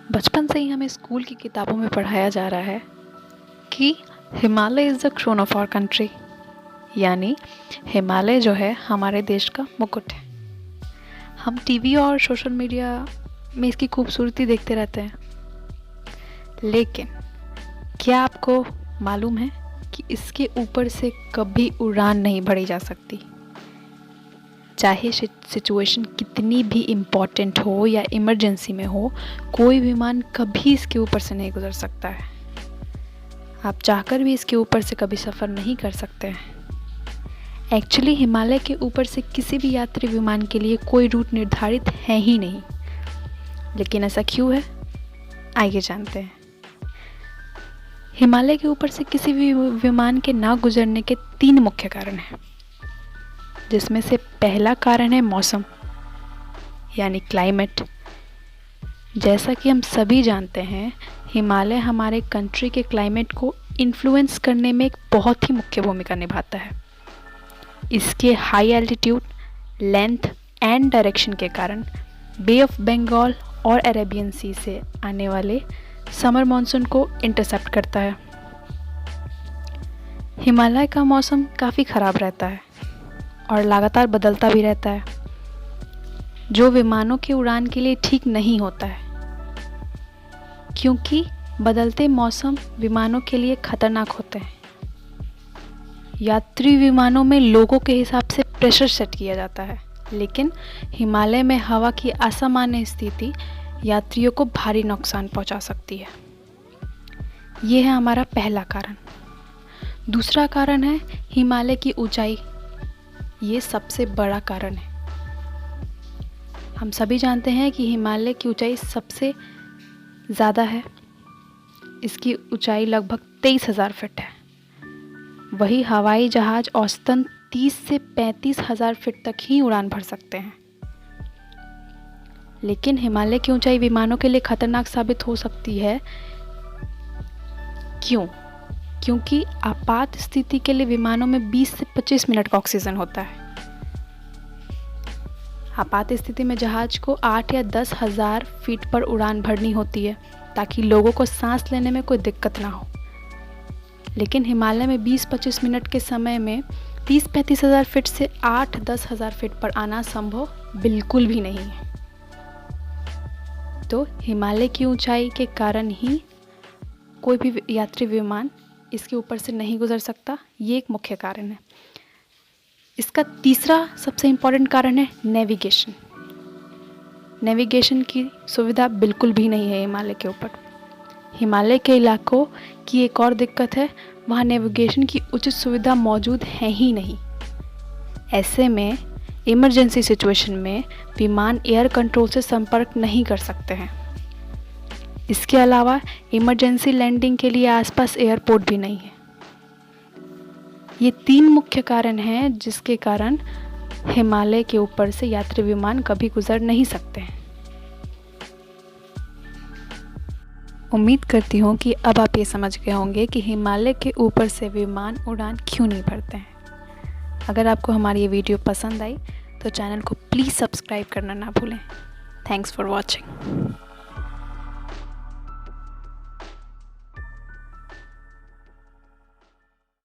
बचपन से ही हमें स्कूल की किताबों में पढ़ाया जा रहा है कि Himalaya is the crown of our country, यानी हिमालय जो है हमारे देश का मुकुट है। हम टीवी और सोशल मीडिया में इसकी खूबसूरती देखते रहते हैं, लेकिन क्या आपको मालूम है कि इसके ऊपर से कभी उड़ान नहीं भरी जा सकती। चाहे सिचुएशन कितनी भी इम्पॉर्टेंट हो या इमरजेंसी में हो, कोई विमान कभी इसके ऊपर से नहीं गुजर सकता है। आप चाहकर भी इसके ऊपर से कभी सफ़र नहीं कर सकते हैं। एक्चुअली हिमालय के ऊपर से किसी भी यात्री विमान के लिए कोई रूट निर्धारित है ही नहीं। लेकिन ऐसा क्यों है, आइए जानते हैं। हिमालय के ऊपर से किसी भी विमान के ना गुजरने के 3 मुख्य कारण हैं, जिसमें से पहला कारण है मौसम, यानी क्लाइमेट। जैसा कि हम सभी जानते हैं, हिमालय हमारे कंट्री के क्लाइमेट को इन्फ्लुएंस करने में एक बहुत ही मुख्य भूमिका निभाता है। इसके high altitude, length and direction के कारण बे ऑफ बंगाल और अरेबियन सी से आने वाले समर मॉनसून को इंटरसेप्ट करता है। हिमालय का मौसम काफ़ी ख़राब रहता है और लगातार बदलता भी रहता है, जो विमानों के उड़ान के लिए ठीक नहीं होता है, क्योंकि बदलते मौसम विमानों के लिए खतरनाक होते हैं। यात्री विमानों में लोगों के हिसाब से प्रेशर सेट किया जाता है, लेकिन हिमालय में हवा की असामान्य स्थिति यात्रियों को भारी नुकसान पहुंचा सकती है। ये है हमारा पहला कारण। दूसरा कारण है हिमालय की ऊंचाई। ये सबसे बड़ा कारण है। हम सभी जानते हैं कि हिमालय की ऊंचाई सबसे ज़्यादा है। इसकी ऊंचाई लगभग 23,000 फीट है। वही हवाई जहाज़ औसतन 30 से 35,000 फीट तक ही उड़ान भर सकते हैं। लेकिन हिमालय की ऊंचाई विमानों के लिए खतरनाक साबित हो सकती है। क्यों? क्योंकि आपात स्थिति के लिए विमानों में 20 से 25 मिनट का ऑक्सीजन होता है। आपात स्थिति में जहाज को 8 या 10,000 फीट पर उड़ान भरनी होती है, ताकि लोगों को सांस लेने में कोई दिक्कत ना हो। लेकिन हिमालय में 20-25 मिनट के समय में 30-35,000 फीट से 8-10,000 फीट पर आना संभव बिल्कुल भी नहीं है। तो हिमालय की ऊंचाई के कारण ही कोई भी यात्री विमान इसके ऊपर से नहीं गुजर सकता। ये एक मुख्य कारण है। इसका तीसरा सबसे इम्पॉर्टेंट कारण है नेविगेशन। नेविगेशन की सुविधा बिल्कुल भी नहीं है हिमालय के ऊपर। हिमालय के इलाकों की एक और दिक्कत है, वहाँ नेविगेशन की उचित सुविधा मौजूद है ही नहीं। ऐसे में इमरजेंसी सिचुएशन में विमान एयर कंट्रोल से संपर्क नहीं कर सकते हैं। इसके अलावा इमरजेंसी लैंडिंग के लिए आसपास एयरपोर्ट भी नहीं है। ये 3 मुख्य कारण हैं जिसके कारण हिमालय के ऊपर से यात्री विमान कभी गुजर नहीं सकते हैं। उम्मीद करती हूँ कि अब आप ये समझ गए होंगे कि हिमालय के ऊपर से विमान उड़ान क्यों नहीं भरते हैं। अगर आपको हमारी ये वीडियो पसंद आई तो चैनल को प्लीज़ सब्सक्राइब करना ना भूलें। Thanks for watching.